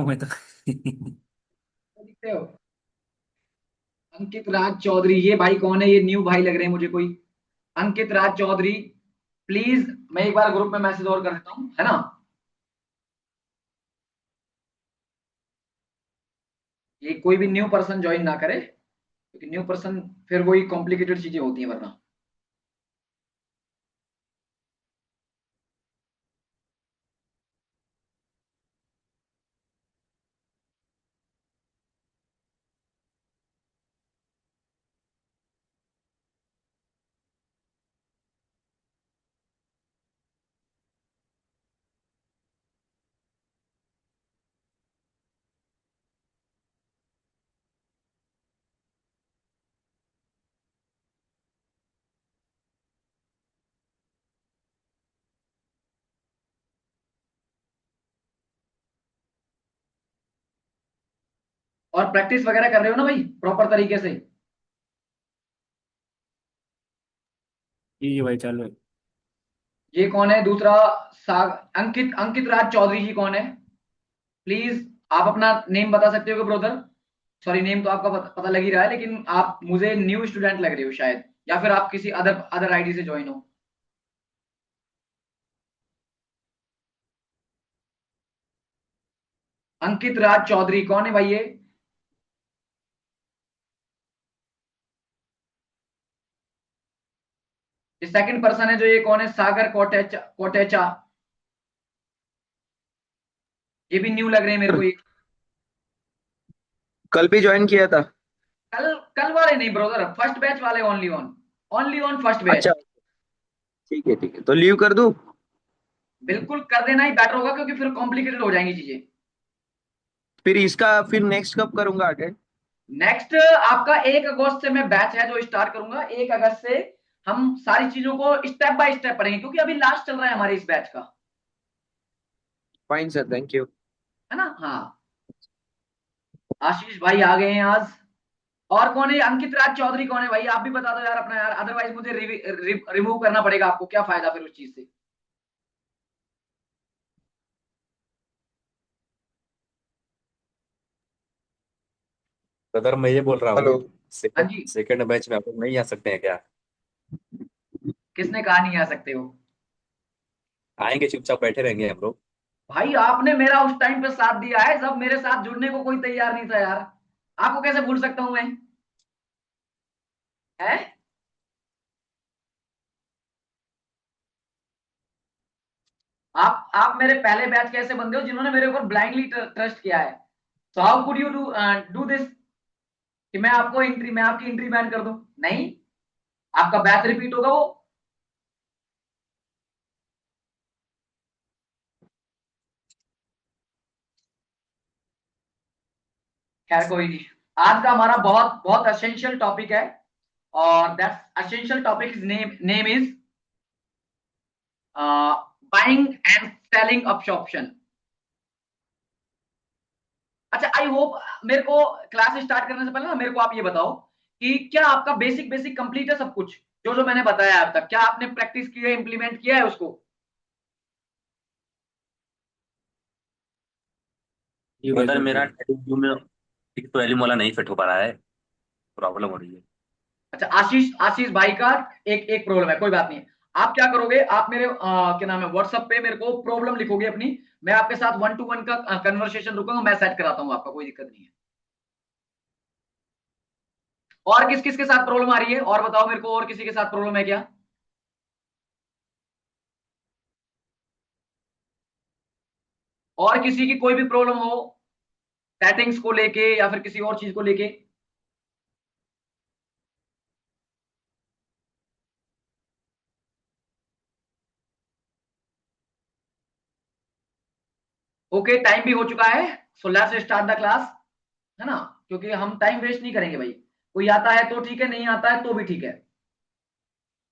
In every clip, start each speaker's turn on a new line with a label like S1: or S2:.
S1: हूँ मैं तो।
S2: दिखते हो? अंकित राज चौधरी, ये भाई कौन है? ये न्यू भाई लग रहे हैं मुझे कोई। अंकित राज चौधरी, प्लीज। मैं एक बार ग्रुप में मैसेज और कर देता हूँ, है ना। ये कोई भी न्यू पर्सन ज्वाइन ना करे, क्योंकि न्यू पर्सन फिर वही कॉम्प्लिकेटेड चीजें होती हैं वरना। और प्रैक्टिस वगैरह कर रहे हो ना भाई, प्रॉपर तरीके से?
S1: ये भाई चालू है।
S2: ये कौन है दूसरा? साग अंकित अंकित राज चौधरी जी कौन है? प्लीज, आप अपना नेम बता सकते हो कि ब्रदर? सॉरी, नेम तो आपका पता लग ही रहा है, लेकिन आप मुझे न्यू स्टूडेंट लग रहे हो शायद, या फिर आप किसी अदर अदर आईडी से ज्वाइन हो। अंकित राज चौधरी कौन है भाई ये? सेकंड पर्सन है जो, ये कौन है? सागर कोटेचा कोटेचा। ये भी न्यू लग रहे हैं मेरे को ये।
S3: कल भी ज्वाइन किया था।
S2: कल कल वाले नहीं ब्रदर, फर्स्ट बैच वाले, ओनली ऑन फर्स्ट बैच।
S3: अच्छा, ठीक है, तो लीव कर दूं?
S2: बिल्कुल कर देना ही बेटर होगा, क्योंकि फिर कॉम्प्लिकेटेड हो जाएंगी चीजें।
S3: फिर इसका फिर नेक्स्ट कब करूंगा अटेंड?
S2: नेक्स्ट आपका 1 अगस्त से मैं बैच है जो स्टार्ट करूंगा, 1 अगस्त से। हम सारी चीजों को स्टेप बाय स्टेप पढ़ेंगे, क्योंकि अभी लास्ट चल रहा है हमारे इस बैच का।
S3: Fine sir, thank you.
S2: है ना, हाँ। आशीष भाई आ गए हैं आज। और कौन है? अंकित राज चौधरी कौन है भाई? आप भी बता दो यार अपना यार, अदरवाइज मुझे रिमूव करना पड़ेगा आपको, क्या फायदा फिर उस चीज से।
S4: ब्रदर मैं ये बोल रहा
S3: हेलो।
S4: हूँ,
S2: हाँ
S4: सेकंड
S2: जी।
S4: सेकंड मैच में आप लोग नहीं आ सकते हैं क्या?
S2: किसने कहा नहीं आ सकते हो?
S4: आएंगे, चुपचाप बैठे रहेंगे हम लोग।
S2: भाई आपने मेरा उस टाइम पे साथ दिया है जब मेरे साथ जुड़ने को कोई तैयार नहीं था यार। आपको कैसे भूल सकता हूं मैं? है? आप मेरे पहले बैच के ऐसे बंदे हो जिन्होंने मेरे ऊपर ब्लाइंडली ट्रस्ट किया है। So how could you do do this, कि मैं आपकी एंट्री बैन कर दूं? नहीं, आपका बैच रिपीट होगा वो। खैर कोई नहीं। आज का हमारा बहुत बहुत असेंशियल टॉपिक है, और that's essential topic is name is buying and selling option. अच्छा, आई होप मेरे को क्लास स्टार्ट करने से पहले ना मेरे को आप ये बताओ कि क्या आपका बेसिक बेसिक कंप्लीट है सब कुछ? जो जो मैंने बताया अब तक, क्या आपने प्रैक्टिस की है, इंप्लीमेंट किया है उसको?
S1: ये भाई
S4: ब्रदर
S1: कर
S4: मेरा
S1: दिया।
S4: टेलीव्यू में एक तो एलिम वाला नहीं फिट हो पा रहा है, प्रॉब्लम हो रही है।
S2: अच्छा, आशीष आशीष भाई का एक एक प्रॉब्लम है, कोई बात नहीं। आप क्या करोगे, आप मेरे क्या नाम है, व्हाट्सएप पे मेरे को प्रॉब्लम लिखोगे अपनी। मैं आपके साथ 1 to 1 का कन्वर्सेशन रुकूंगा, मैं सेट कराता हूँ आपका, कोई दिक्कत नहीं है। और किस किस के साथ प्रॉब्लम आ रही है, और बताओ मेरे को, और किसी के साथ प्रॉब्लम है क्या? और किसी की कोई भी प्रॉब्लम हो, सेटिंग्स को लेके या फिर किसी और चीज को लेके? ओके, टाइम भी हो चुका है। सो लेट्स स्टार्ट द क्लास, है ना। क्योंकि हम टाइम वेस्ट नहीं करेंगे भाई। कोई आता है तो ठीक है, नहीं आता है तो भी ठीक है।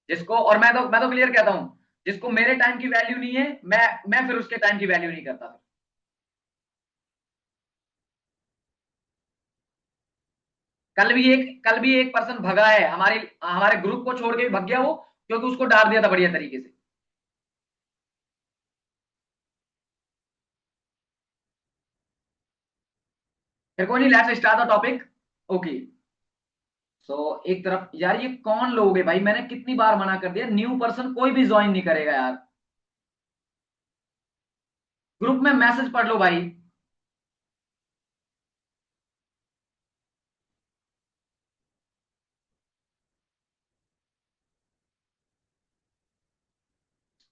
S2: जिसको, और मैं तो क्लियर कहता हूं, जिसको मेरे टाइम की वैल्यू नहीं है, मैं फिर उसके टाइम की वैल्यू नहीं करता। कल भी एक पर्सन भगा है हमारे हमारे ग्रुप को छोड़ के भी भग गया वो, क्योंकि उसको डाल दिया था बढ़िया तरीके से। फिर कोई नहीं, let's start the topic. Okay, so एक तरफ यार, ये कौन लोग है भाई, मैंने कितनी बार मना कर दिया, न्यू पर्सन कोई भी ज्वाइन नहीं करेगा यार। ग्रुप में मैसेज पढ़ लो भाई।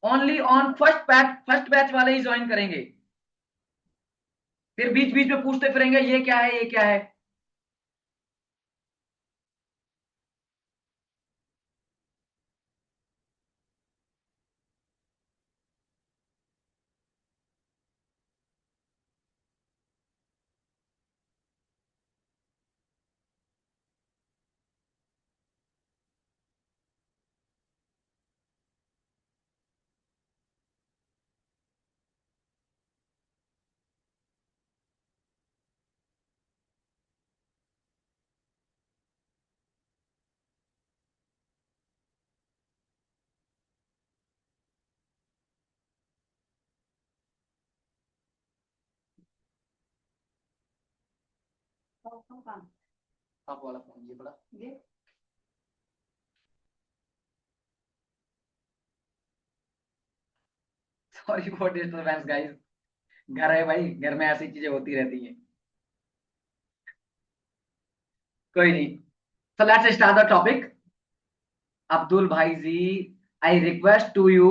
S2: ओनली ऑन फर्स्ट बैच वाले ही ज्वाइन करेंगे। फिर बीच बीच में पूछते फिरेंगे ये क्या है, ये क्या है। आप वाला फोन ये बड़ा, सॉरी फॉर डिस्टरबेंस गाइस। घर है भाई, घर में ऐसी चीजें होती रहती हैं। कोई नहीं, so let's start the topic. Abdul भाई ji, I request to you,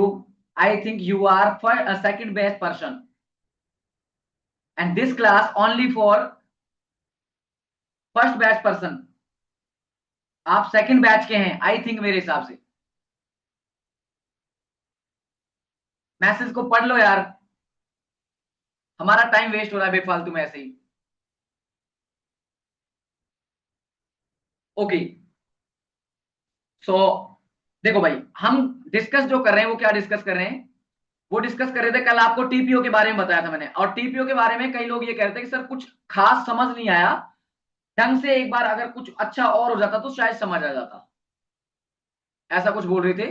S2: I think you are for second best person and this class only for first batch person. आप सेकंड बैच के हैं आई थिंक, मेरे हिसाब से। मैसेज को पढ़ लो यार, हमारा टाइम वेस्ट हो रहा है बेफालतू में ऐसे ही। ओके, सो देखो भाई, हम डिस्कस जो कर रहे हैं वो क्या डिस्कस कर रहे हैं, वो डिस्कस कर रहे थे, कल आपको टीपीओ के बारे में बताया था मैंने, और टीपीओ के बारे में कई लोग ये कहते हैं कि सर कुछ खास समझ नहीं आया, ढंग से एक बार अगर कुछ अच्छा और हो जाता तो शायद समझ आ जाता, ऐसा कुछ बोल रहे थे।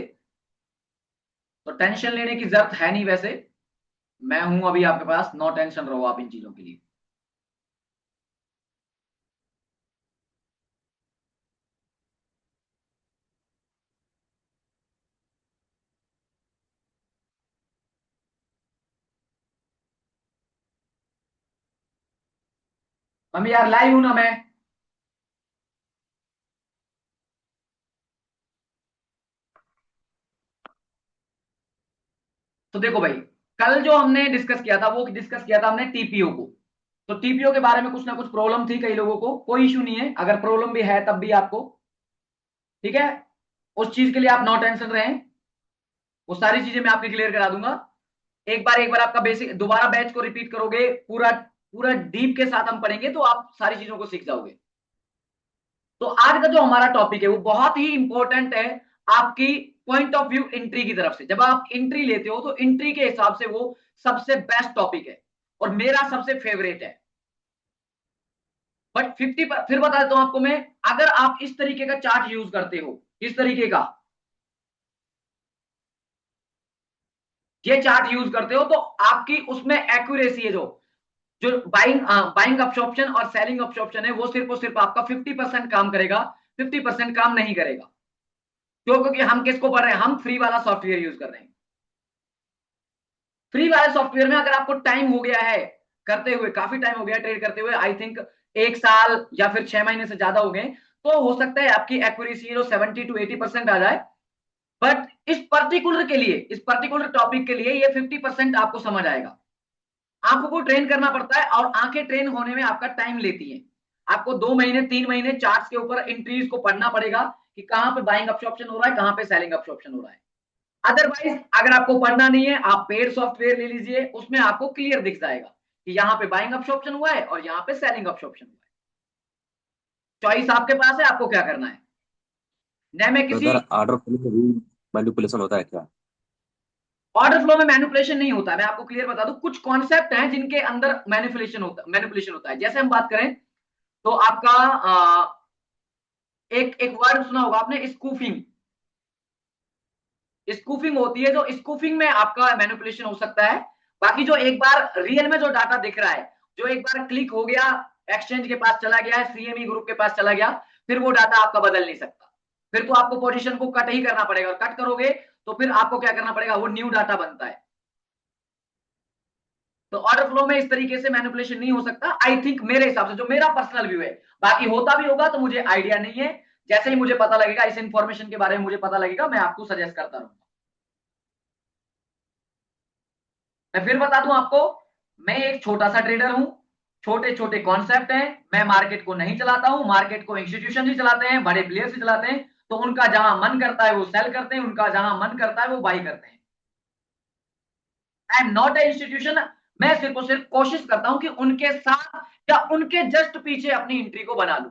S2: तो टेंशन लेने की जरूरत है नहीं, वैसे मैं हूं अभी आपके पास, नो टेंशन रहो आप इन चीजों के लिए। मम्मी यार लाइव हूं ना मैं। तो देखो भाई, कल जो हमने डिस्कस किया था वो डिस्कस किया था हमने टीपीओ को। तो टीपीओ के बारे में कुछ ना कुछ प्रॉब्लम थी कई लोगों को, कोई इशू नहीं है, अगर प्रॉब्लम भी है तब भी आपको, ठीक है, उस चीज के लिए आप नो टेंशन रहें, वो सारी चीजें मैं आपकी क्लियर करा दूंगा। एक बार आपका बेसिक दोबारा बैच को रिपीट करोगे, पूरा पूरा डीप के साथ हम पढ़ेंगे तो आप सारी चीजों को सीख जाओगे। तो आज का जो हमारा टॉपिक है वो बहुत ही इंपॉर्टेंट है आपकी पॉइंट ऑफ व्यू एंट्री की तरफ से। जब आप एंट्री लेते हो तो एंट्री के हिसाब से वो सबसे बेस्ट टॉपिक है और मेरा सबसे फेवरेट है। बट 50 फिर बता देता हूं आपको मैं, अगर आप इस तरीके का चार्ट यूज करते हो, इस तरीके का ये चार्ट यूज करते हो, तो आपकी उसमें एक्यूरेसी है, जो जो बाइंग ऑप्शन और सेलिंग ऑप्शन है, वो सिर्फ और सिर्फ आपका 50% काम करेगा, 50% काम नहीं करेगा। क्यों? क्योंकि हम किसको पढ़ रहे हैं, हम फ्री वाला सॉफ्टवेयर यूज कर रहे हैं। फ्री वाले सॉफ्टवेयर में अगर आपको टाइम हो गया है करते हुए, काफी टाइम हो गया ट्रेड करते हुए, आई थिंक 1 साल या फिर 6 महीने से ज्यादा हो गए, तो हो सकता है आपकी एक्यूरेसी जो 70 to 80% आ जाए। बट इस पर्टिकुलर टॉपिक के लिए ये 50% आपको समझ आएगा। आंखों को ट्रेन करना पड़ता है और आंखें ट्रेन होने में आपका टाइम लेती हैं। आपको 2 महीने 3 महीने चार्ट्स के ऊपर एंट्रीज को पढ़ना पड़ेगा कि कहां पे बाइंग ऑप्शन हो रहा है, कहां पे सेलिंग ऑप्शन हो रहा है। अदरवाइज अगर आपको पढ़ना नहीं है, आप पेड सॉफ्टवेयर ले लीजिए, उसमें आपको क्लियर दिख जाएगा कि यहाँ पे बाइंग ऑप्शन हुआ है और यहाँ पे सेलिंग ऑप्शन हुआ है। चॉइस आपके पास है, आपको क्या करना है। न मैं
S4: तो
S2: किसी
S4: उधर ऑर्डर फ्लो में भी मैनिपुलेशन होता है क्या?
S2: ऑर्डर फ्लो में मैनिपुलेशन नहीं होता है, मैं आपको क्लियर बता दूं, कुछ कॉन्सेप्ट हैं जिनके अंदर मैनिपुलेशन होता है। जैसे हम बात करें तो आपका एक एक वर्ड सुना होगा आपने, स्कूफिंग। स्कूफिंग होती है, जो स्कूफिंग में आपका मैनिपुलेशन हो सकता है। बाकी जो एक बार रियल में जो डाटा दिख रहा है, जो एक बार क्लिक हो गया, एक्सचेंज के पास चला गया है, सीएमई ग्रुप के पास चला गया, फिर वो डाटा आपका बदल नहीं सकता। फिर तो आपको पोजीशन को कट ही करना पड़ेगा, और कट करोगे तो फिर आपको क्या करना पड़ेगा, वो न्यू डाटा बनता है। तो ऑर्डर फ्लो में इस तरीके से मैनिपुलेशन नहीं हो सकता, आई थिंक, मेरे हिसाब से, जो मेरा पर्सनल व्यू है। बाकी होता भी होगा तो मुझे आइडिया नहीं है, जैसे ही मुझे पता लगेगा, इस इंफॉर्मेशन के बारे में मुझे पता लगेगा, मैं आपको सजेस्ट करता रहूंगा। मैं फिर बता दूं आपको, मैं एक छोटा सा ट्रेडर हूं, छोटे छोटे कॉन्सेप्ट हैं, मैं मार्केट को नहीं चलाता हूं, मार्केट को इंस्टीट्यूशन ही चलाते हैं, बड़े प्लेयर्स ही चलाते हैं। तो उनका जहां मन करता है वो सेल करते हैं, उनका जहां मन करता है वो बाई करते हैं। I am not a institution. मैं सिर्फ और सिर्फ कोशिश करता हूं कि उनके साथ या उनके जस्ट पीछे अपनी एंट्री को बना लूं,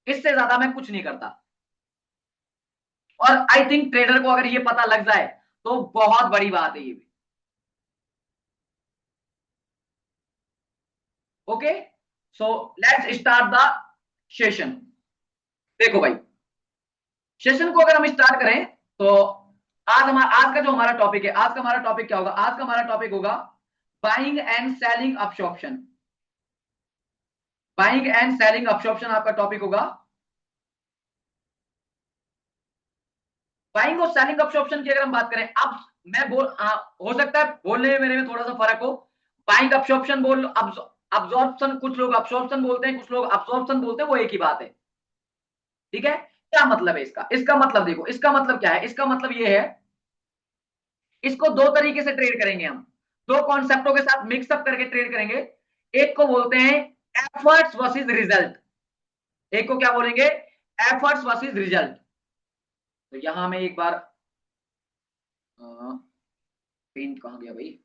S2: इससे ज्यादा मैं कुछ नहीं करता। और आई थिंक ट्रेडर को अगर ये पता लग जाए तो बहुत बड़ी बात है ये भी। Okay, so let's start the session. देखो भाई, सेशन को अगर हम स्टार्ट करें तो आज का जो हमारा टॉपिक है, आज का हमारा टॉपिक क्या होगा, आज का हमारा टॉपिक होगा buying and selling absorption. Buying and selling absorption आपका टॉपिक होगा। बाइंग और सेलिंग अपशॉर्प्शन की अगर हम बात करें, अब मैं हो सकता है बोलने में मेरे में थोड़ा सा फर्क हो। बाइंग अपशॉर्प्शन बोल, अब्जॉर्प्शन, कुछ लोग अपशॉर्प्शन बोलते हैं, कुछ लोग अब्जॉर्प्शन बोलते हैं, वो एक ही बात है। ठीक है, क्या मतलब है इसका, इसका मतलब देखो, इसका मतलब क्या है, इसका मतलब ये है, इसको दो तरीके से ट्रेड करेंगे हम, दो कॉन्सेप्टों के साथ मिक्सअप करके ट्रेड करेंगे। एक को बोलते हैं एफर्ट्स वर्सेस रिजल्ट, एक को क्या बोलेंगे, एफर्ट्स वर्सेस रिजल्ट। तो यहां में एक बार पेन कहां गया भाई,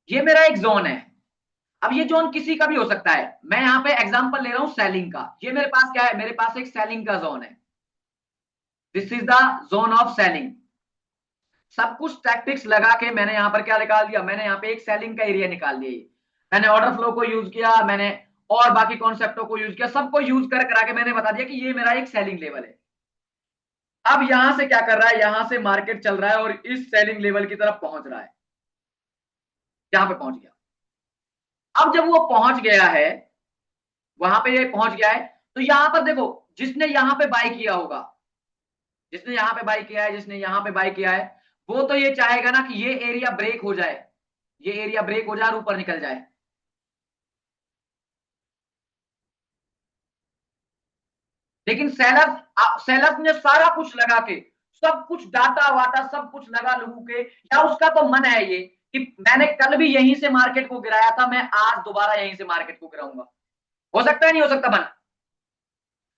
S2: ये मेरा एक जोन है। अब ये जोन किसी का भी हो सकता है, मैं यहां पे एग्जांपल ले रहा हूं सेलिंग का। ये मेरे पास क्या है, मेरे पास एक सेलिंग का जोन है, this is the zone of selling. सब कुछ टैक्टिक्स लगा के मैंने यहां पर क्या निकाल दिया, मैंने यहां पे एक सेलिंग का एरिया निकाल दिया। मैंने ऑर्डर फ्लो को यूज किया, मैंने और बाकी कॉन्सेप्टों को यूज किया, सबको यूज कर करा के मैंने बता दिया कि ये मेरा एक सेलिंग लेवल है। अब यहां से क्या कर रहा है, यहां से मार्केट चल रहा है और इस सेलिंग लेवल की तरफ पहुंच रहा है, यहां पे पहुंच गया। अब जब वो पहुंच गया है, वहां पे ये पहुंच गया है, तो यहां पर देखो, जिसने यहां पे बाय किया होगा, जिसने यहां पे बाय किया है, जिसने यहां पे बाय किया है, वो तो ये चाहेगा ना कि ये एरिया ब्रेक हो जाए, ये एरिया ब्रेक हो जाए और ऊपर निकल जाए। लेकिन सेलर्स, सेलर्स ने सारा कुछ लगा के, सब कुछ डाटा वाटा सब कुछ लगा लोगों के, या उसका तो मन है ये कि मैंने कल भी यहीं से मार्केट को गिराया था, मैं आज दोबारा यहीं से मार्केट को गिराऊंगा। हो सकता है, नहीं हो सकता मन।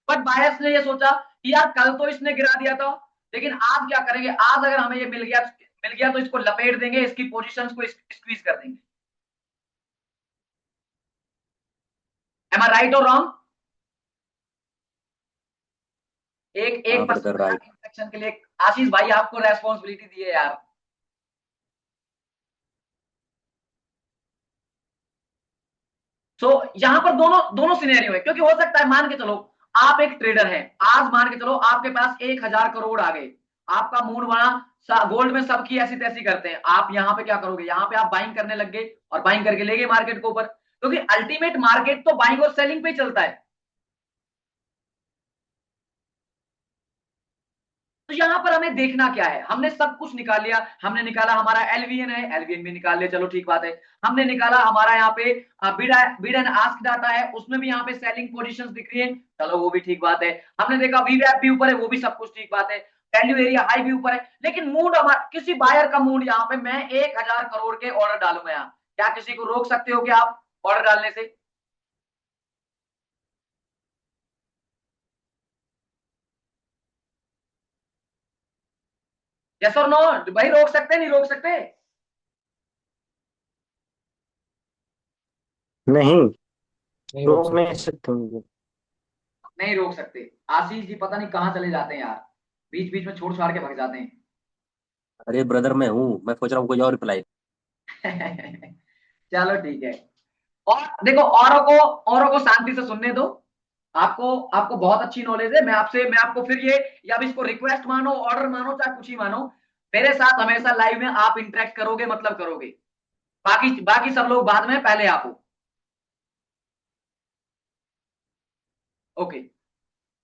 S2: बट बायर्स ने ये सोचा कि यार कल तो इसने गिरा दिया था, लेकिन आज क्या करेंगे, आज अगर हमें ये मिल गया तो इसको लपेट देंगे, इसकी पोजीशंस को स्क्वीज कर देंगे। एम आई राइट और रॉन्ग? एक
S4: हाँ
S2: एक
S4: ब्रदर, राइट।
S2: पर्सन सेक्शन के लिए, आशीष भाई आपको रेस्पॉन्सिबिलिटी दी है यार। सो यहां पर दोनों दोनों सिनेरियो है, क्योंकि हो सकता है, मान के चलो आप एक ट्रेडर हैं, आज मान के चलो आपके पास 1,000 करोड़ आ गए, आपका मूड बना, गोल्ड में सबकी ऐसी तैसी करते हैं, आप यहां पे क्या करोगे, यहां पे आप बाइंग करने लग गए और बाइंग करके ले गए मार्केट को ऊपर, क्योंकि अल्टीमेट मार्केट तो बाइंग और सेलिंग पे ही चलता है। तो यहां पर हमें देखना क्या है, हमने सब कुछ निकाल लिया, हमने निकाला हमारा एलवीएन है, एलवीएन भी निकाल लिया, चलो ठीक बात है। हमने निकाला हमारा यहाँ पे बिड एंड आस्क डाटा है, उसमें भी यहाँ पे सेलिंग पोजीशंस दिख रही है, चलो वो भी ठीक बात है। हमने देखा वीवैप भी ऊपर है, वो भी सब कुछ ठीक बात है। वैल्यू एरिया हाई भी ऊपर है, लेकिन मूड हमारा, किसी बायर का मूड यहाँ पे, मैं 1,000 करोड़ के ऑर्डर डालूंगा यहाँ, क्या किसी को रोक सकते हो क्या आप ऑर्डर डालने से? यस और नो भाई, रोक सकते नहीं रोक सकते?
S3: नहीं,
S4: नहीं रोक
S3: रोक नहीं
S4: सकते।
S3: सकते मुझे।
S2: नहीं रोक सकते। आशीष जी पता नहीं कहाँ चले जाते हैं यार, बीच बीच में छोड़ छाड़ के भग जाते
S4: अरे ब्रदर, मैं हूँ, मैं सोच रहा हूँ कोई और रिप्लाई।
S2: हैं। चलो ठीक है। और देखो, औरों को शांति से सुनने दो। आपको आपको बहुत अच्छी नॉलेज है, मैं आपको फिर ये, या अब इसको रिक्वेस्ट मानो, ऑर्डर मानो, चाहे कुछ ही मानो, मेरे साथ हमेशा लाइव में आप इंटरेक्ट करोगे, मतलब करोगे। बाकी बाकी सब लोग बाद में, पहले आप हो। ओके।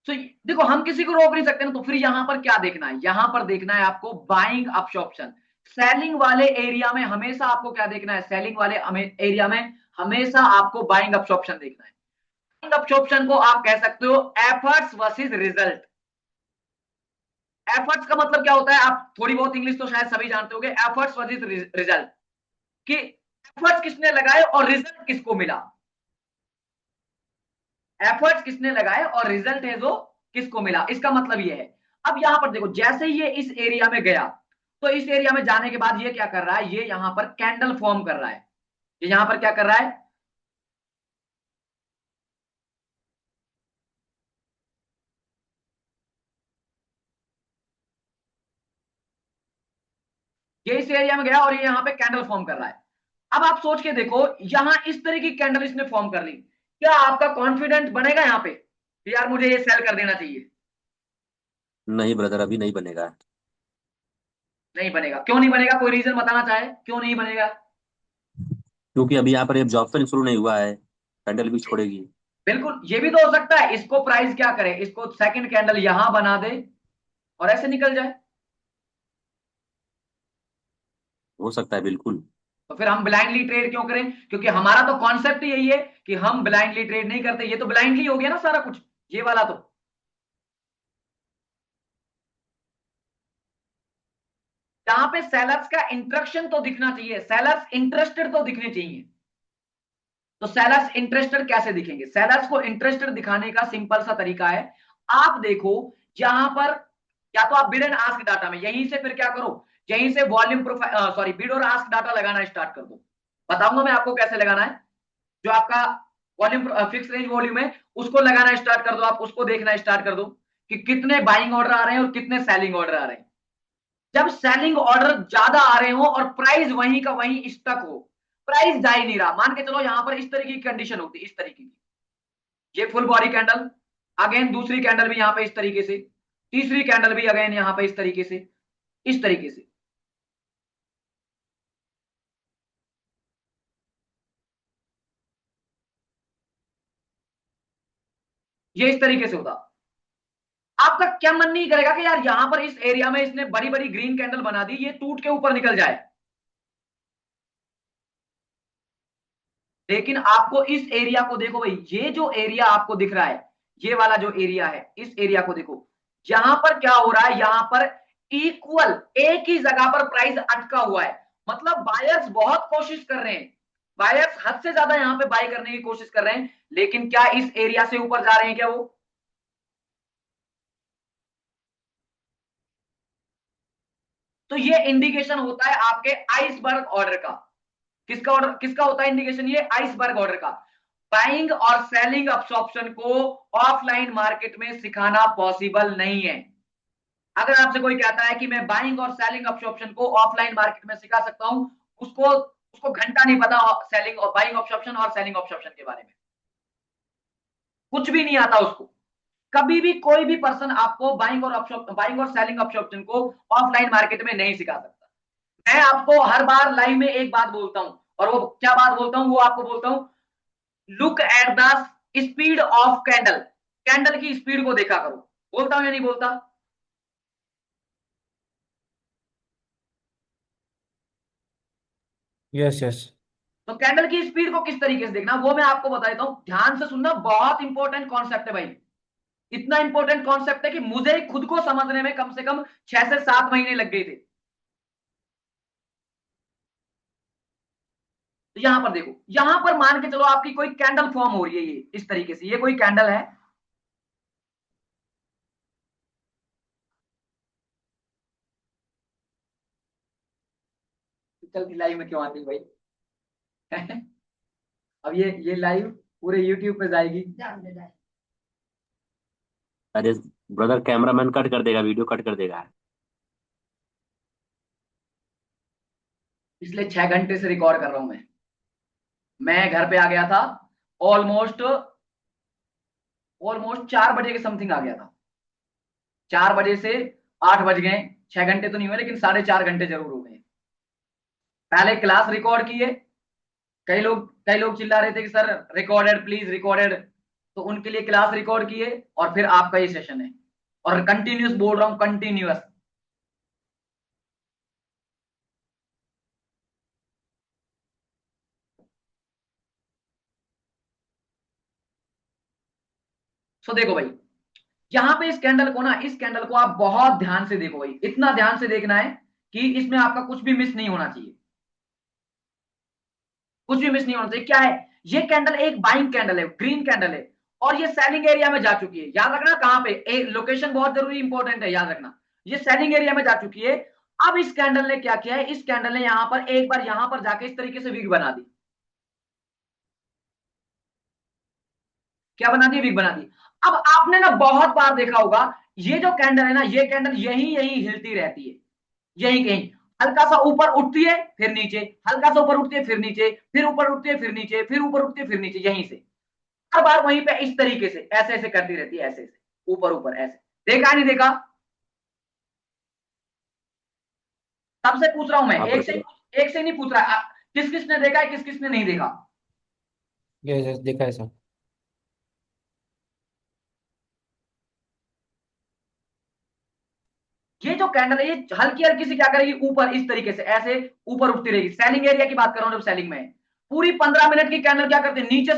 S2: तो देखो हम किसी को रोक नहीं सकते ना, तो फिर यहां पर क्या देखना है, यहां पर देखना है आपको बाइंग ऑप्शन। सेलिंग वाले एरिया में हमेशा आपको क्या देखना है, सेलिंग वाले एरिया में हमेशा आपको बाइंग ऑप्शन देखना है। बाइंग ऑप्शन को आप कह सकते हो एफर्ट्स वर्सेस रिजल्ट। एफर्ट्स का मतलब क्या होता है, आप थोड़ी बहुत इंग्लिश तो शायद सभी जानते होंगे। एफर्ट्स वर्सेस रिजल्ट, कि एफर्ट्स किसने लगाए और रिजल्ट किसको मिला। एफर्ट्स किसने लगाए और रिजल्ट है जो किसको मिला, इसका मतलब ये है। अब यहां पर देखो, जैसे ही ये इस एरिया में गया, तो इस एरिया में जाने के बाद ये क्या कर रहा है, ये यहां पर कैंडल फॉर्म कर रहा है। ये यहां पर क्या कर रहा है, ये इस एरिया में गया और ये यहां पे कैंडल फॉर्म कर रहा है। अब आप सोच के देखो, यहां इस तरह की कैंडल इसने फॉर्म कर ली, क्या आपका कॉन्फिडेंट बनेगा यहां पे कि यार मुझे ये सेल कर देना चाहिए?
S4: नहीं ब्रदर, अभी नहीं बनेगा।
S2: नहीं बनेगा। क्यों नहीं बनेगा, कोई रीजन बताना चाहे क्यों नहीं बनेगा?
S4: क्योंकि अभी यहाँ पर एब्जॉर्प्शन शुरू नहीं हुआ है, कैंडल भी छोड़ेगी।
S2: बिल्कुल, ये भी तो हो सकता है इसको प्राइस क्या करे, इसको सेकंड कैंडल यहां बना दे और ऐसे निकल जाए।
S4: हो सकता है, बिल्कुल।
S2: तो फिर हम ब्लाइंडली ट्रेड क्यों करें? क्योंकि हमारा तो कॉन्सेप्ट यही है कि हम ब्लाइंडली ट्रेड नहीं करते। ये तो ब्लाइंडली हो गया ना सारा कुछ, ये वाला तो। जहां पे सेलर्स का इंट्रक्शन तो दिखना चाहिए, सेलर्स इंटरेस्टेड तो दिखने चाहिए। तो सेलर्स इंटरेस्टेड कैसे दिखेंगे? सेलर्स को इंटरेस्टेड दिखाने का सिंपल सा तरीका है। आप देखो यहां पर, या तो आप बिड एंड आस्क डाटा में यहीं से फिर क्या करो, यहीं से वॉल्यूम प्रोफाइल, सॉरी, बिड और आस्क डाटा लगाना स्टार्ट कर दो। बताऊंगा मैं आपको कैसे लगाना है। जो आपका वॉल्यूम फिक्स रेंज वॉल्यूम है, उसको लगाना स्टार्ट कर दो। आप उसको देखना स्टार्ट कर दो कि कितने बाइंग ऑर्डर आ रहे हैं और कितने सेलिंग ऑर्डर आ रहे हैं। जब सेलिंग ऑर्डर ज्यादा आ रहे हो और प्राइस वहीं का वहीं स्टक हो, प्राइस जा ही नहीं रहा, मान के चलो यहां पर इस तरीके की कंडीशन होती है, इस तरीके की, ये फुल बॉडी कैंडल, अगेन दूसरी कैंडल भी यहां पे इस तरीके से, तीसरी कैंडल भी अगेन यहां पे इस तरीके से, इस तरीके से। ये इस तरीके से होता। आपका क्या मन नहीं करेगा कि यार यहां पर इस एरिया में इसने बड़ी बड़ी ग्रीन कैंडल बना दी, ये टूट के ऊपर निकल जाए? लेकिन आपको इस एरिया को देखो भाई, ये जो एरिया आपको दिख रहा है, ये वाला जो एरिया है, इस एरिया को देखो। यहां पर क्या हो रहा है, यहां पर इक्वल एक ही जगह पर प्राइस अटका हुआ है। मतलब बायर्स बहुत कोशिश कर रहे हैं, बायर्स हद से ज्यादा यहां पे बाय करने की कोशिश कर रहे हैं, लेकिन क्या इस एरिया से ऊपर जा रहे हैं क्या वो? तो ये इंडिकेशन होता है आपके आइसबर्ग ऑर्डर का। किसका ऑर्डर, किसका होता है इंडिकेशन? ये आइसबर्ग ऑर्डर का। बाइंग और सेलिंग ऑप्शन को ऑफलाइन मार्केट में सिखाना पॉसिबल नहीं है। अगर आपसे कोई कहता है कि मैं बाइंग और सेलिंग ऑप्शन को ऑफलाइन मार्केट में सिखा सकता हूं, उसको उसको घंटा नहीं पता सेलिंग और बाइंग ऑप्शन और सेलिंग ऑप्शन के बारे में, कुछ भी नहीं आता उसको। कभी भी कोई भी पर्सन आपको बाइंग और सेलिंग ऑप्शन को ऑफलाइन मार्केट में नहीं सिखा सकता। मैं आपको हर बार लाइव में एक बात बोलता हूं, और वो क्या बात बोलता हूं, वो आपको बोलता हूं, look at the speed of candle. Candle की स्पीड को देखा करो। बोलता हूं या नहीं बोलता?
S1: Yes yes.
S2: तो कैंडल की स्पीड को किस तरीके से देखना, वो मैं आपको बता देता हूं, ध्यान से सुनना। बहुत इंपॉर्टेंट कॉन्सेप्ट है भाई। इतना इंपॉर्टेंट कॉन्सेप्ट है कि मुझे खुद को समझने में कम से कम 6 से 7 महीने लग गए थे। तो यहां पर देखो, यहां पर मान के चलो आपकी कोई कैंडल फॉर्म हो रही है, ये इस तरीके से, ये कोई कैंडल है। चल लाइव में क्यों आती है भाई? अब ये लाइव पूरे यूट्यूब पे जाएगी।
S4: अरे ब्रदर, कैमरामैन कट कर देगा, वीडियो कट कर देगा।
S2: पिछले 6 घंटे से रिकॉर्ड कर रहा हूं मैं घर पे आ गया था ऑलमोस्ट, 4 बजे के समथिंग आ गया था। 4 बजे से 8 बज गए, 6 घंटे तो नहीं हुए, लेकिन 4.5 घंटे जरूर हो गए। पहले क्लास रिकॉर्ड किए, कई लोग चिल्ला रहे थे कि सर रिकॉर्डेड प्लीज रिकॉर्डेड, तो उनके लिए क्लास रिकॉर्ड किए, और फिर आपका ये सेशन है, और कंटिन्यूस बोल रहा हूं, कंटिन्यूस। सो देखो भाई, यहां पे इस कैंडल को ना, इस कैंडल को आप बहुत ध्यान से देखो भाई, इतना ध्यान से देखना है कि इसमें आपका कुछ भी मिस नहीं होना चाहिए, कुछ भी मिस नहीं होना चाहिए। क्या है ये कैंडल? एक बाइंग कैंडल है, ग्रीन कैंडल है, और ये सेलिंग एरिया में जा चुकी है। याद रखना कहां पे, लोकेशन बहुत जरूरी इंपॉर्टेंट है, याद रखना। ये सेलिंग एरिया में जा चुकी है। अब इस कैंडल ने क्या किया है, इस कैंडल ने यहां पर एक बार यहां पर जाके इस तरीके से विग बना दी। क्या बना दी? विग बना दी। अब आपने ना बहुत बार देखा होगा, ये जो कैंडल है ना, ये कैंडल यही यही हिलती रहती है, यही कहीं हल्का सा ऊपर उठती है फिर नीचे, हल्का सा ऊपर उठती है फिर नीचे, फिर ऊपर उठती है फिर नीचे, फिर ऊपर उठती है फिर नीचे, यहीं से हर बार वहीं पे इस तरीके से ऐसे ऐसे करती रहती है, ऐसे ऐसे ऊपर ऊपर ऐसे। देखा नहीं देखा? सबसे पूछ रहा हूं मैं,
S4: हाँ ब्रदर।
S2: एक से नहीं पूछ रहा, किस किसने देखा है, किस किसने नहीं देखा?
S1: ये देखा है सर।
S2: ये जो कैंडल है, ये हल्की हल्की सी क्या करेगी, ऊपर इस तरीके से ऐसे ऊपर उठती रहेगी। सेलिंग एरिया की बात कर रहा हूं, जब सेलिंग में पूरी 15 मिनट की कैंडल क्या करती है, नीचे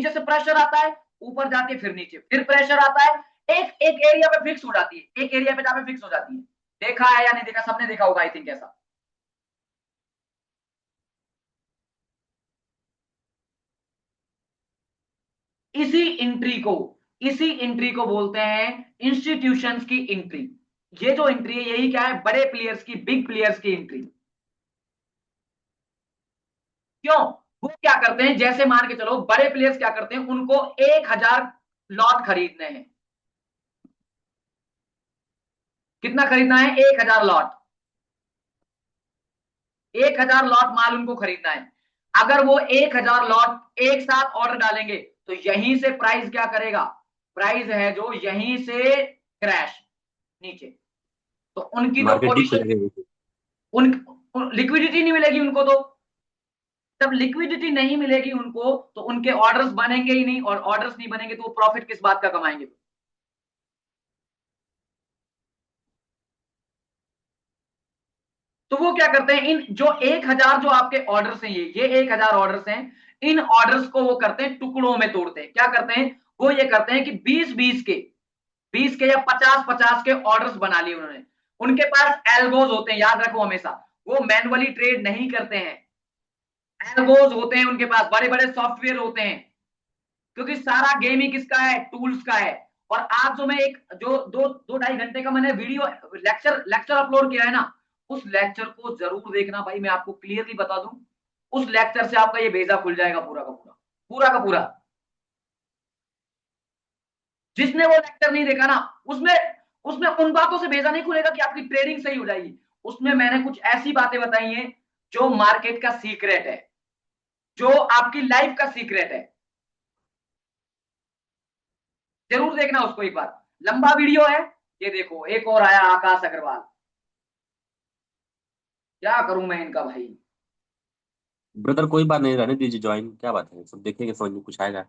S2: से प्रेशर आता है, ऊपर जाती है, फिर नीचे, फिर प्रेशर आता है, एक एक एरिया पे फिक्स हो जाती है, एक एरिया पे जाके फिक्स हो जाती है। देखा है या नहीं देखा? सबने देखा होगा आई थिंक ऐसा। इसी एंट्री को बोलते हैं इंस्टीट्यूशंस की एंट्री। ये जो एंट्री है, यही क्या है, बड़े प्लेयर्स की, बिग प्लेयर्स की एंट्री। क्यों? वो क्या करते हैं, जैसे मान के चलो बड़े प्लेयर्स क्या करते हैं, उनको 1,000 लॉट खरीदने हैं। कितना खरीदना है? 1,000 लॉट। 1,000 लॉट माल उनको खरीदना है। अगर वो 1,000 लॉट एक साथ ऑर्डर डालेंगे, तो यहीं से प्राइस क्या करेगा, प्राइस है जो यहीं से क्रैश नीचे। तो उनकी तो
S4: मार्केट डीप हो
S2: पोजीशन,
S4: जाएगी।
S2: उन लिक्विडिटी नहीं मिलेगी उनको। तो जब लिक्विडिटी नहीं मिलेगी उनको, तो उनके ऑर्डर्स बनेंगे ही नहीं, और ऑर्डर्स नहीं बनेंगे तो वो प्रॉफिट किस बात का कमाएंगे? तो वो क्या करते हैं, इन जो 1,000 जो आपके ऑर्डर्स हैं, ये 1,000 ऑर्डर्स हैं, इन ऑर्डर्स को वो करते हैं टुकड़ों में तोड़ते हैं। क्या करते हैं? वो ये करते हैं कि 20 के या 50 के ऑर्डर्स बना लिए उन्होंने। उनके पास एल्गोज होते हैं, याद रखो हमेशा, वो मैनुअली ट्रेड नहीं करते हैं। एल्गोज होते हैं उनके पास, बड़े बड़े सॉफ्टवेयर होते हैं, क्योंकि सारा गेम ही किसका है, टूल्स का है। और आज जो मैं एक जो 2-2.5 घंटे का मैंने वीडियो लेक्चर अपलोड किया है ना, उस लेक्चर को जरूर देखना भाई। मैं आपको क्लियरली बता दूं, उस लेक्चर से आपका ये भेजा खुल जाएगा पूरा का पूरा, पूरा का पूरा। जिसने वो लेक्चर नहीं देखा ना, उसमें उसमें उन बातों से भेजा नहीं खुलेगा कि आपकी ट्रेडिंग सही हो जाएगी। उसमें मैंने कुछ ऐसी बातें बताई हैं जो मार्केट का सीक्रेट है, जो आपकी लाइफ का सीक्रेट है। जरूर देखना उसको एक बार, लंबा वीडियो है। ये देखो एक और आया, आकाश अग्रवाल। क्या करूं मैं इनका भाई।
S4: ब्रदर कोई बात नहीं, रहने दीजिए ज्वाइन, क्या बात है, सब देखेंगे समझ में कुछ आएगा।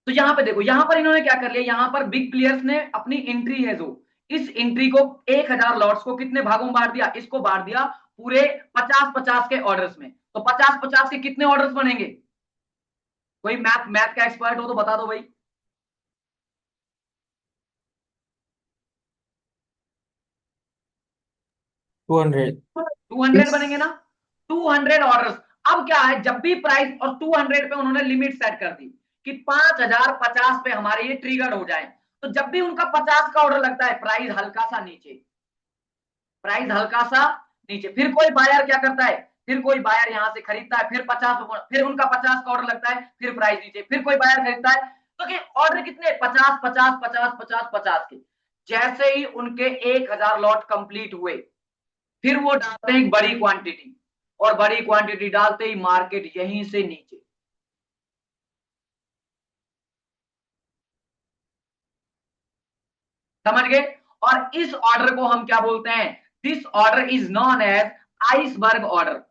S2: तो यहां पे देखो, यहां पर इन्होंने क्या कर लिया, यहां पर बिग प्लेयर्स ने अपनी एंट्री है जो, इस एंट्री को 1,000 लॉट्स को कितने भागों में बांट दिया, इसको बांट दिया पूरे 50-50 के ऑर्डर्स में। तो 50-50 के कितने ऑर्डर्स बनेंगे? कोई मैथ मैथ का एक्सपर्ट हो तो बता दो भाई।
S1: 200।
S2: 200 बनेंगे ना, 200 ऑर्डर्स। अब क्या है, जब भी प्राइस, और 200 पे उन्होंने लिमिट सेट कर दी कि 5,050 पे हमारे ये ट्रिगर हो जाए। तो जब भी उनका 50 का ऑर्डर लगता है, प्राइस हल्का सा नीचे, प्राइस हल्का सा नीचे, फिर कोई बायर क्या करता है, फिर कोई बायर यहां से खरीदता है, फिर 50, फिर उनका 50 का ऑर्डर लगता है, फिर प्राइस नीचे, फिर कोई बायर खरीदता है। तो ऑर्डर कितने, 50-50-50-50-50 के। जैसे ही उनके 1,000 लॉट कंप्लीट हुए, फिर वो डालते हैं एक बड़ी क्वांटिटी, और बड़ी क्वांटिटी डालते ही मार्केट यहीं से नीचे। समझ गए? और इस ऑर्डर को हम क्या बोलते हैं? This order is known as iceberg order.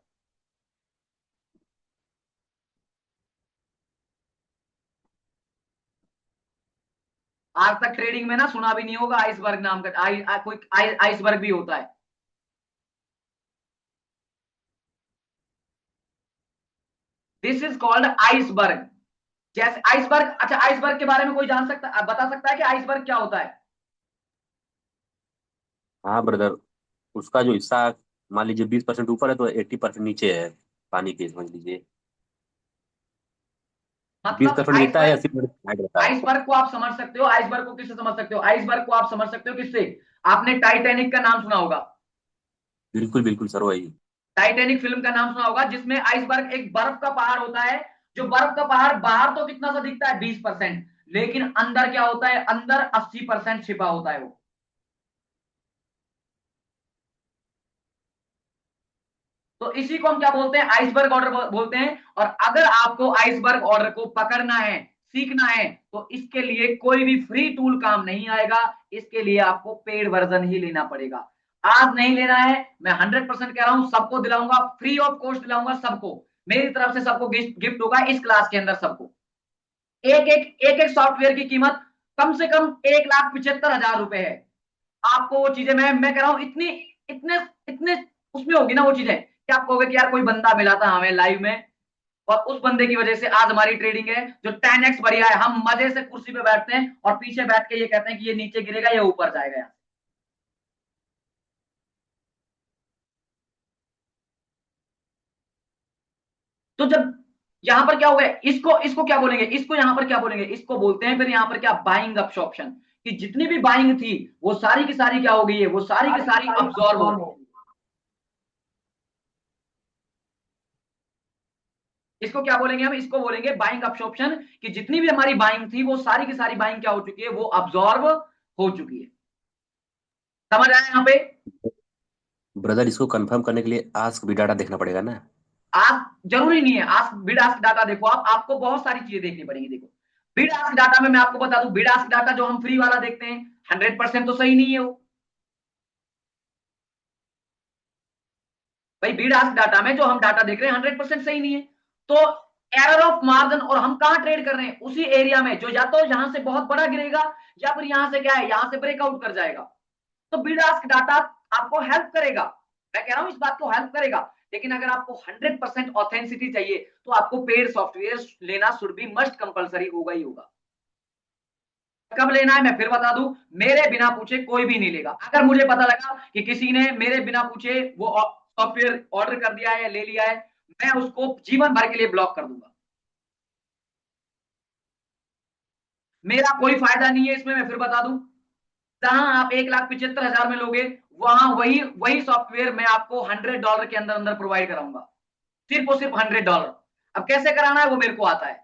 S2: आज तक ट्रेडिंग में ना सुना भी नहीं होगा आइसबर्ग नाम का, कोई आइसबर्ग भी होता है। This is called iceberg. जैसे आइसबर्ग, अच्छा आइसबर्ग के बारे में कोई जान सकता, बता सकता है कि आइसबर्ग क्या होता है?
S4: हाँ ब्रदर, उसका जो हिस्सा मान लीजिए 20% ऊपर है तो 80% नीचे है, पानी के समझ लीजिए। बीस
S2: मतलब
S4: परसेंट नीचा है,
S2: आइसबर्ग,
S4: 80% हाइट रहता है।
S2: आइसबर्ग को आप समझ सकते हो, आइसबर्ग को किससे समझ सकते हो? आइसबर्ग को आप समझ सकते हो किससे? आपने टाइटैनिक का नाम सुना होगा।
S4: बिल्कुल बिल्कुल सर, वही।
S2: टाइटैनिक फिल्म का नाम सुना होगा, जिसमें आइसबर्ग एक बर्फ का पहाड़ होता है। जो बर्फ का पहाड़ बाहर तो कितना सा दिखता है? 20%, लेकिन अंदर क्या होता है? अंदर 80% छिपा होता है वो। तो इसी को हम क्या बोलते हैं? आइसबर्ग ऑर्डर बोलते हैं। और अगर आपको आइसबर्ग ऑर्डर को पकड़ना है, सीखना है, तो इसके लिए कोई भी फ्री टूल काम नहीं आएगा। इसके लिए आपको पेड वर्जन ही लेना पड़ेगा। आज नहीं लेना है, मैं 100% कह रहा हूं, सबको दिलाऊंगा, फ्री ऑफ कॉस्ट दिलाऊंगा सबको। मेरी तरफ से सबको गिफ्ट होगा इस क्लास के अंदर सबको। एक सॉफ्टवेयर की कीमत कम से कम 1,75,000 रुपए है। आपको वो चीजें मैं कह रहा हूं, इतनी इतने इतने उसमें होगी ना वो चीजें कि आप कहोगे कि यार कोई बंदा मिला था हमें लाइव में, और उस बंदे की वजह से आज हमारी ट्रेडिंग है जो 10x बढ़िया है। हम मजे से कुर्सी पे बैठते हैं और पीछे बैठ के ये कहते हैं कि ये नीचे गिरेगा या ऊपर जाएगा। तो जब यहां पर क्या हो गया, इसको इसको क्या बोलेंगे? इसको यहां पर क्या बोलेंगे? इसको बोलते हैं फिर यहां पर क्या? Buying option. कि जितनी भी बाइंग थी वो सारी की सारी क्या हो गई है? वो सारी की सारी अब्सॉर्ब हो गई। इसको क्या बोलेंगे हम? इसको बोलेंगे बाइंग ऑप्शन। कि जितनी भी हमारी बाइंग थी वो सारी की सारी बाइंग क्या हो चुकी है? वो अब्सॉर्ब हो चुकी है। समझ आया यहाँ पे?
S4: ब्रदर, इसको कंफर्म करने के लिए आस्क भी डाटा देखना पड़ेगा ना?
S2: आप जरूरी नहीं है आस्क बिड आस्क डाटा देखो, आप आपको बहुत सारी चीजें देखनी पड़ेगी। देखो बिड आस्क डाटा में मैं आपको बता दूं, बिड आस्क डाटा जो हम फ्री वाला देखते हैं 100% तो सही नहीं है वो। भाई बिड आस्क डाटा में जो हम डाटा देख रहे हैं 100% सही नहीं है। तो एरर ऑफ मार्जिन, और हम कहां ट्रेड कर रहे हैं? उसी एरिया में जो या तो यहां से बहुत बड़ा गिरेगा या फिर यहां से क्या है, यहां से ब्रेकआउट कर जाएगा। तो बिड आस्क डाटा आपको हेल्प करेगा, मैं कह रहा हूं इस बात को हेल्प करेगा। लेकिन अगर आपको 100% ऑथेंसिटी चाहिए तो आपको पेड सॉफ्टवेयर लेना शुड बी मस्ट कंपलसरी होगा ही होगा। कब लेना है मैं फिर बता दूं, मेरे बिना पूछे कोई भी नहीं लेगा। अगर मुझे पता लगा कि किसी ने मेरे बिना पूछे वो सॉफ्टवेयर ऑर्डर कर दिया है, ले लिया है, मैं उसको जीवन भर के लिए ब्लॉक कर दूंगा। मेरा कोई फायदा नहीं है इसमें, मैं फिर बता दूं। जहां आप 1,75,000 में लोगे, वहां वही वही सॉफ्टवेयर मैं आपको $100 के अंदर अंदर प्रोवाइड कराऊंगा। सिर्फ और सिर्फ $100। अब कैसे कराना है वो मेरे को आता है।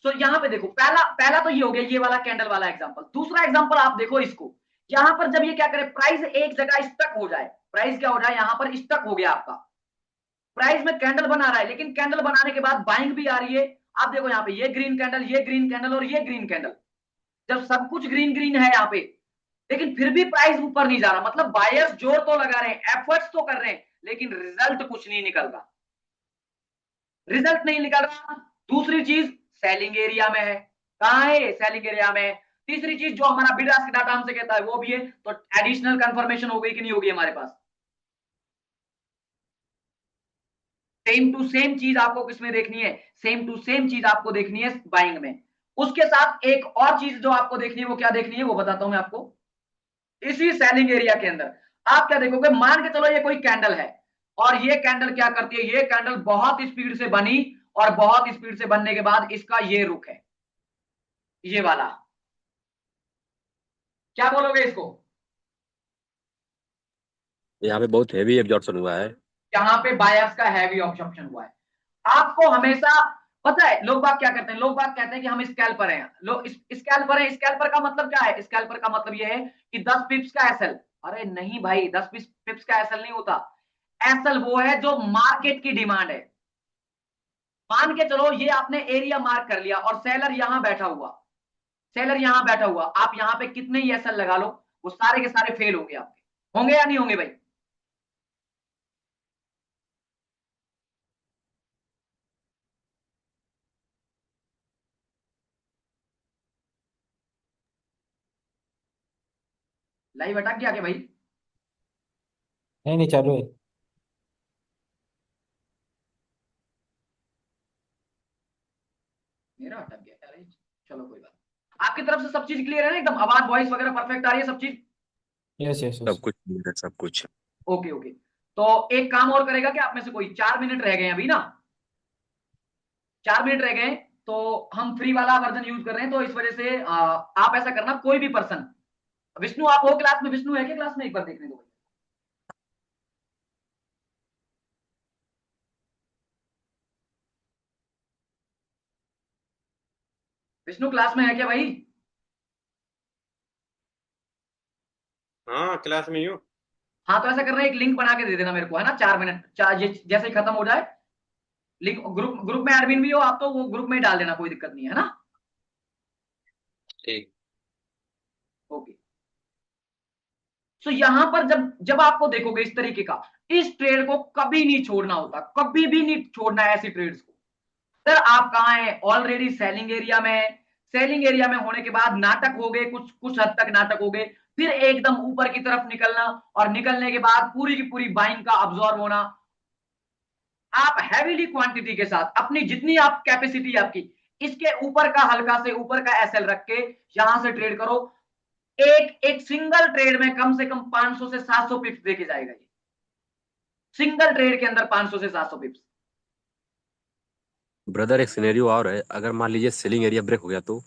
S2: सो यहां पे देखो, पहला पहला तो ये हो गया, ये वाला कैंडल वाला एग्जांपल। दूसरा एग्जांपल आप देखो इसको। यहां पर जब ये क्या करे, प्राइस एक जगह स्टक हो जाए, प्राइस क्या हो जाए, यहां पर स्टक हो गया आपका, प्राइस में कैंडल बना रहा है, लेकिन कैंडल बनाने के बाद बाइंग भी आ रही है। आप देखो यहाँ पे ये ग्रीन कैंडल, ये ग्रीन कैंडल और ये ग्रीन कैंडल, जब सब कुछ ग्रीन ग्रीन है यहाँ पे, लेकिन फिर भी प्राइस ऊपर नहीं जा रहा, मतलब बायर्स जोर तो लगा रहे हैं, एफर्ट्स तो कर रहे हैं, लेकिन रिजल्ट कुछ नहीं निकल रहा। रिजल्ट नहीं निकल रहा। दूसरी चीज सेलिंग एरिया में है। कहां है? सेलिंग एरिया में। तीसरी चीज जो हमारा बिड आस्क डाटा हमसे कहता है वो भी है। तो एडिशनल कंफर्मेशन हो गई कि नहीं होगी हमारे पास? सेम टू सेम चीज आपको किसमें देखनी है? सेम टू सेम चीज आपको देखनी है बाइंग में। उसके साथ एक और चीज जो आपको देखनी है, वो क्या देखनी है वो बताता हूं मैं आपको। इसी सेलिंग एरिया के अंदर आप क्या देखोगे, मान के चलो ये कोई कैंडल है, और ये कैंडल क्या करती है? ये कैंडल बहुत स्पीड से बनी, और बहुत स्पीड से बनने के बाद इसका ये रुख है, ये वाला। क्या बोलोगे इसको?
S4: यहाँ पे बहुत हैवी एब्जॉर्प्शन हुआ है।
S2: यहां पे बायर्स का हैवी ऑब्जॉर्प्शन हुआ है। आपको हमेशा पता है, लोग बात क्या करते हैं? लोग बात कहते हैं कि हम स्कैल्पर हैं। लोग स्कैल्पर हैं। स्कैल्पर का मतलब क्या है? स्कैल्पर का मतलब यह है कि 10 पिप्स का एसएल। अरे नहीं भाई, 10 पिप्स का एसएल नहीं होता। एसएल वो है जो मार्केट की डिमांड है। मान के चलो ये आपने एरिया मार्क कर लिया और सेलर यहां बैठा हुआ, सेलर यहां बैठा हुआ, आप यहां पे कितने ही एसएल लगा लो, वो सारे के सारे फेल होंगे आपके, होंगे या नहीं होंगे भाई? लाइव अटक गया क्या भाई?
S1: नहीं नहीं, चालू है।
S2: मेरा अटक गया क्या रे? चलो कोई बात नहीं। आपकी तरफ से सब चीज क्लियर है ना एकदम, आवाज वॉइस वगैरह परफेक्ट आ रही है सब चीज?
S1: यस यस
S4: सब
S1: यस।
S4: कुछ clear है, सब कुछ।
S2: Okay okay. तो एक काम और करेगा कि आप में से कोई, 4 मिनट रह गए हैं अभी ना, 4 मिनट रह गए, तो हम फ्री वाला वर्जन यूज कर रहे हैं, तो इस वजह से आप ऐसा करना, कोई भी पर्सन, विष्णु आप हो क्लास में? विष्णु है क्या क्लास में? एक बार देखने दो। विष्णु क्लास में है क्या भाई?
S5: हाँ क्लास में ही हूँ।
S2: हाँ तो ऐसा करना, एक लिंक बना के दे देना मेरे को, है ना, 4 मिनट, जैसे ही खत्म हो जाए, लिंक, ग्रुप ग्रुप में एडमिन भी हो आप तो वो ग्रुप में ही डाल देना, कोई दिक्कत नहीं है ना।
S5: ठीक।
S2: ओके। तो यहां पर जब जब आपको देखोगे इस तरीके का, इस ट्रेड को कभी नहीं छोड़ना होता, कभी भी नहीं छोड़ना है ऐसी ट्रेड्स को। सर आप कहाँ हैं? ऑलरेडी सेलिंग एरिया में है, सेलिंग एरिया में होने के बाद नाटक हो गए, कुछ कुछ हद तक नाटक हो गए, फिर एकदम ऊपर की तरफ निकलना, और निकलने के बाद पूरी की पूरी बाइंग का अब्जॉर्ब होना। आप हैवीली क्वांटिटी के साथ अपनी जितनी आप कैपेसिटी आपकी, इसके ऊपर का, हल्का से ऊपर का एसएल रख के यहां से ट्रेड करो। एक एक सिंगल ट्रेड में कम से कम 500 से 700 पिप्स देके जाएगा ये, सिंगल ट्रेड के अंदर 500 से 700 पिप्स।
S4: ब्रदर एक सिनेरियो और है, अगर मान लीजिए सेलिंग एरिया ब्रेक हो गया तो?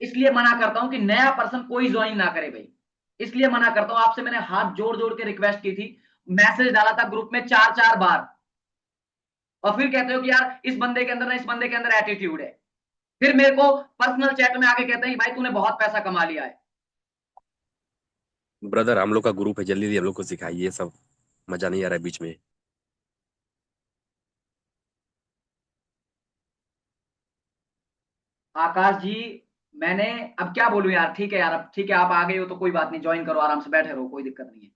S2: इसलिए मना करता हूं कि नया पर्सन कोई ज्वाइन ना करे भाई, इसलिए मना करता हूं आपसे, मैंने हाथ जोड़ जोड़ के रिक्वेस्ट की थी, मैसेज डाला था ग्रुप में 4-4 बार, और फिर कहते हो कि यार इस बंदे के अंदर ना, इस बंदे के अंदर एटीट्यूड है, फिर मेरे को पर्सनल चैट में आके कहते हैं कि भाई तूने बहुत पैसा कमा लिया है।
S4: ब्रदर हम लोग का ग्रुप है, जल्दी जल्दी हम लोग को सिखाइए, ये सब मजा नहीं आ रहा है बीच में।
S2: आकाश जी, मैंने, अब क्या बोलूं यार, ठीक है यार, अब ठीक है, आप आ गए हो तो कोई बात नहीं, ज्वाइन करो, आराम से बैठे रहो, कोई दिक्कत नहीं है।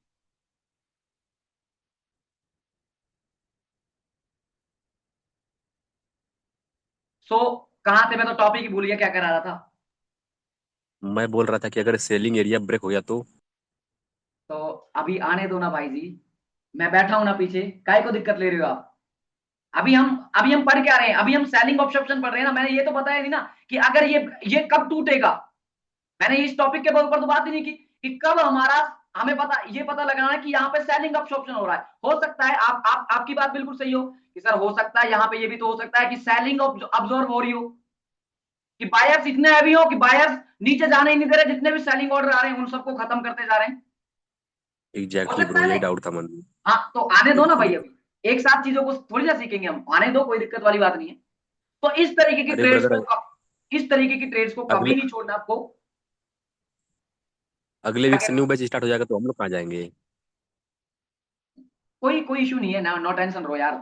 S2: सो कहां थे? मैं तो टॉपिक ही भूल गया, क्या करा रहा था।
S4: मैं बोल रहा था कि अगर सेलिंग एरिया ब्रेक हो गया तो?
S2: तो अभी आने दो ना भाई जी, मैं बैठा हूं ना पीछे, काय को दिक्कत ले रहे हो आप? अभी हम पढ़ क्या रहे हैं? अभी हम सेलिंग ऑप्शन पढ़ रहे हैं ना, मैंने ये तो बताया नहीं ना कि अगर ये कब टूटेगा। मैंने इस टॉपिक के ऊपर तो बात ही नहीं की कि कब हमारा, हमें पता लगाना है कि यहाँ पे सेलिंग ऑप्शन हो रहा है। हो सकता है आपकी बात बिल्कुल सही हो कि सर हो सकता है यहाँ पे, ये भी तो हो सकता है कि सेलिंग ऑब्जॉर्व हो रही हो, कि बायर्स इतने हैवी हो कि बायर्स नीचे जाने ही नहीं दे रहे, जितने भी सेलिंग ऑर्डर आ रहे हैं उन सबको खत्म करते जा रहे हैं। हो
S4: एग्जैक्टली
S2: सकता
S4: ब्रो,
S2: है
S4: यही
S2: नहीं?
S4: डाउट था मन में।
S2: हाँ तो आने दो ना
S4: बिल्कुल।
S2: भाई, अभी एक साथ चीजों को थोड़ी ना सीखेंगे हम, आने दो, कोई दिक्कत वाली बात नहीं है। तो इस तरीके की
S4: अरे
S2: ट्रेड्स
S4: ब्रदर,
S2: को इस तरीके की ट्रेड्स को कभी
S4: अगले
S2: नहीं छोड़ना आपको।
S4: अगले
S2: क्या
S4: वीक
S2: कह
S4: से
S2: रहे
S4: न्यू
S2: हो?
S4: बैच स्टार्ट हो जाएगा तो हम लोग कहाँ जाएंगे?
S2: कोई कोई इशू नहीं है ना, नो टेंशन रहो यार।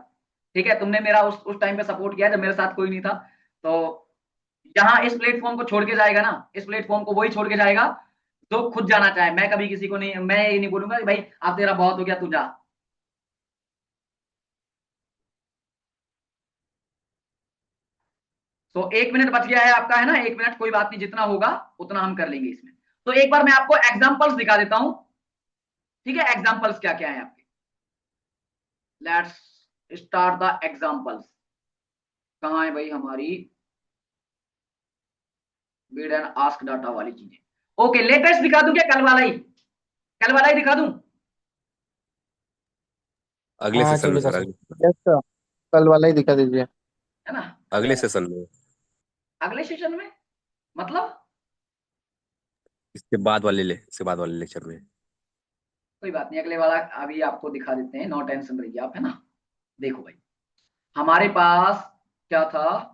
S2: ठीक है, तुमने मेरा उस टाइम पे सपोर्ट किया जब मेरे साथ कोई नहीं था, तो यहाँ इस प्लेटफॉर्म को छोड़ के जाएगा ना, इस प्लेटफॉर्म को वही छोड़ के जाएगा जो खुद जाना चाहे। मैं कभी किसी को नहीं, मैं ये नहीं बोलूंगा कि भाई अब तेरा बहुत हो गया तू जा। तो 1 मिनट बच गया है आपका, है ना, 1 मिनट, कोई बात नहीं, जितना होगा उतना हम कर लेंगे इसमें। तो एक बार मैं आपको एग्जाम्पल्स दिखा देता हूं, ठीक है, एग्जाम्पल्स क्या क्या है आपके। Let's start the examples. कहाँ है भाई हमारी बीड एंड आस्क डाटा वाली चीजें? ओके, लेटेस्ट दिखा दूं क्या? कल वाला ही दिखा दूं?
S4: अगले
S1: हाँ
S4: सेशन में
S1: चलेगा
S4: सर,
S1: सर।
S5: यस सर, कल वाला ही दिखा दीजिए।
S2: है ना, कल
S4: अगले
S2: वाला,
S4: सेशन में,
S2: अगले सेशन में, मतलब
S4: इसके बाद वाले लेक्चर में।
S2: कोई बात नहीं, अगले वाला अभी आपको दिखा देते हैं, नो टेंशन रहिए आप, है ना। देखो भाई, हमारे पास क्या था,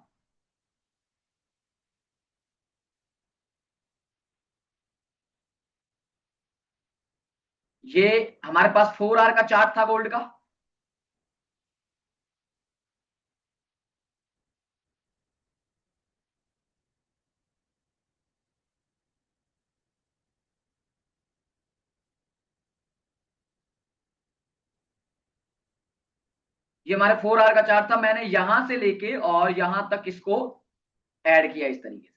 S2: ये हमारे पास 4 आवर का चार्ट था गोल्ड का, ये हमारे 4 आवर का चार्ट था, मैंने यहां से लेके और यहां तक इसको ऐड किया इस तरीके से।